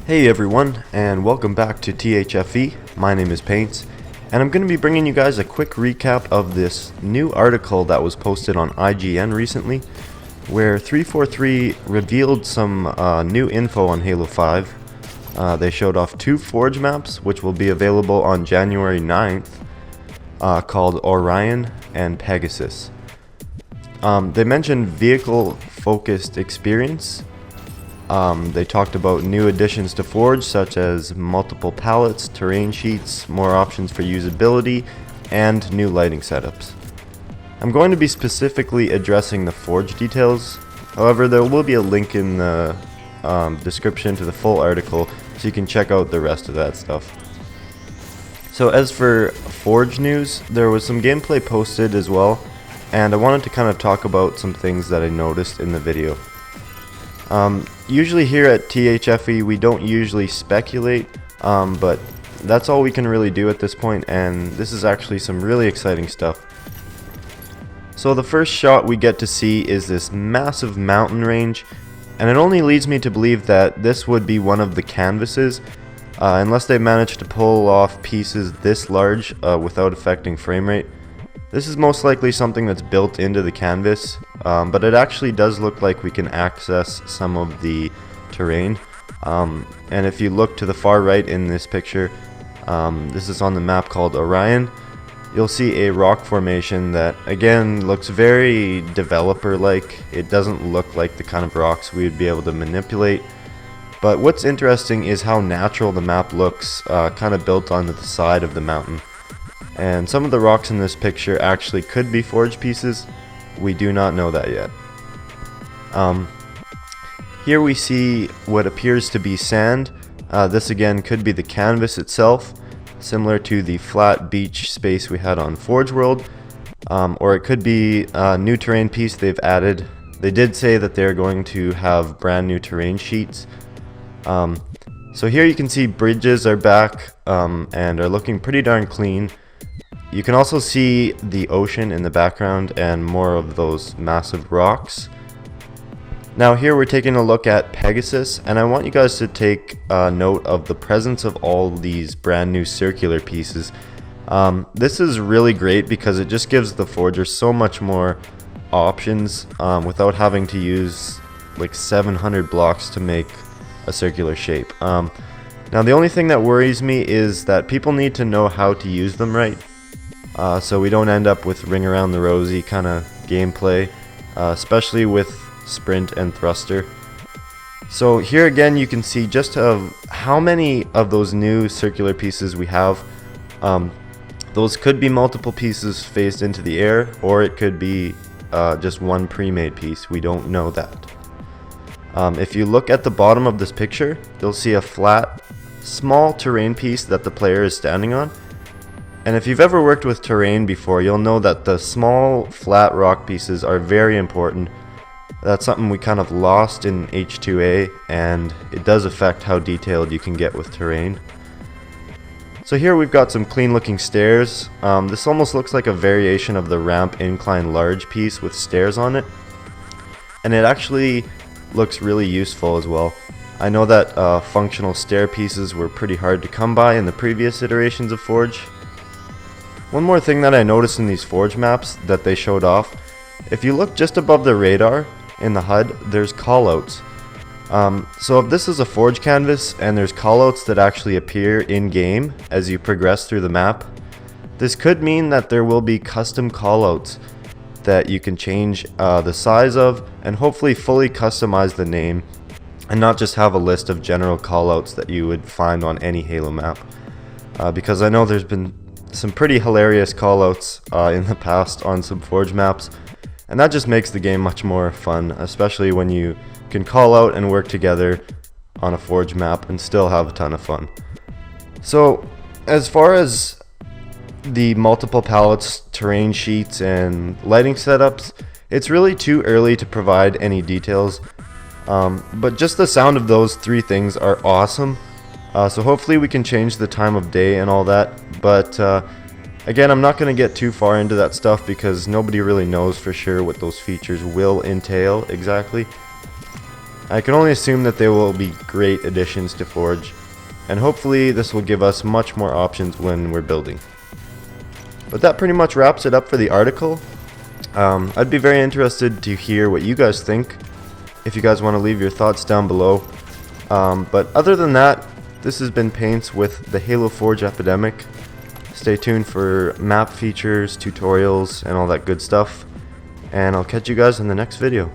Hey everyone, and welcome back to THFE. My name is Paints, and I'm going to be bringing you guys a quick recap of this new article that was posted on IGN recently, where 343 revealed some new info on Halo 5. They showed off 2 Forge maps, which will be available on January 9th, called Orion and Pegasus. They mentioned vehicle-focused experience. They talked about new additions to Forge, such as multiple palettes, terrain sheets, more options for usability, and new lighting setups. I'm going to be specifically addressing the Forge details. However, there will be a link in the description to the full article, so you can check out the rest of that stuff. So as for Forge news, there was some gameplay posted as well, and I wanted to kind of talk about some things that I noticed in the video. Usually here at THFE we don't usually speculate, but that's all we can really do at this point, and this is actually some really exciting stuff. So the first shot we get to see is this massive mountain range, and it only leads me to believe that this would be one of the canvases, unless they managed to pull off pieces this large without affecting frame rate. This is most likely something that's built into the canvas, but it actually does look like we can access some of the terrain. And if you look to the far right in this picture, this is on the map called Orion, you'll see a rock formation that again looks very developer-like. It doesn't look like the kind of rocks we would be able to manipulate. But what's interesting is how natural the map looks, kind of built onto the side of the mountain. And some of the rocks in this picture actually could be Forge pieces. We do not know that yet. Here we see what appears to be sand. This again could be the canvas itself, similar to the flat beach space we had on Forge World. Or it could be a new terrain piece they've added. They did say that they're going to have brand new terrain sheets. So here you can see bridges are back and are looking pretty darn clean. You can also see the ocean in the background and more of those massive rocks. Now here we're taking a look at Pegasus, and I want you guys to take note of the presence of all these brand new circular pieces. This is really great because it just gives the forger so much more options without having to use like 700 blocks to make a circular shape. Now the only thing that worries me is that people need to know how to use them right. So we don't end up with ring around the rosy kind of gameplay, especially with sprint and thruster. So here again you can see just how many of those new circular pieces we have. Those could be multiple pieces phased into the air, or it could be just one pre-made piece. We don't know that. If you look at the bottom of this picture, you'll see a flat, small terrain piece that the player is standing on. And if you've ever worked with terrain before, you'll know that the small flat rock pieces are very important. That's something we kind of lost in H2A, and it does affect how detailed you can get with terrain. So here we've got some clean looking stairs. This almost looks like a variation of the ramp incline large piece with stairs on it. And it actually looks really useful as well. I know that functional stair pieces were pretty hard to come by in the previous iterations of Forge. One more thing that I noticed in these Forge maps that they showed off, if you look just above the radar in the HUD, there's callouts. So if this is a Forge canvas and there's callouts that actually appear in-game as you progress through the map, this could mean that there will be custom callouts that you can change the size of and hopefully fully customize the name, and not just have a list of general callouts that you would find on any Halo map. Because I know there's been some pretty hilarious callouts in the past on some Forge maps, and that just makes the game much more fun, especially when you can call out and work together on a Forge map and still have a ton of fun. So as far as the multiple palettes, terrain sheets, and lighting setups, it's really too early to provide any details, but just the sound of those 3 things are awesome. So hopefully we can change the time of day and all that, but again, I'm not going to get too far into that stuff because nobody really knows for sure what those features will entail exactly. I can only assume that they will be great additions to Forge, and hopefully this will give us much more options when we're building. But that pretty much wraps it up for the article. I'd be very interested to hear what you guys think, if you guys want to leave your thoughts down below. But other than that, this has been Paints with the Halo Forge Epidemic. Stay tuned for map features, tutorials, and all that good stuff. And I'll catch you guys in the next video.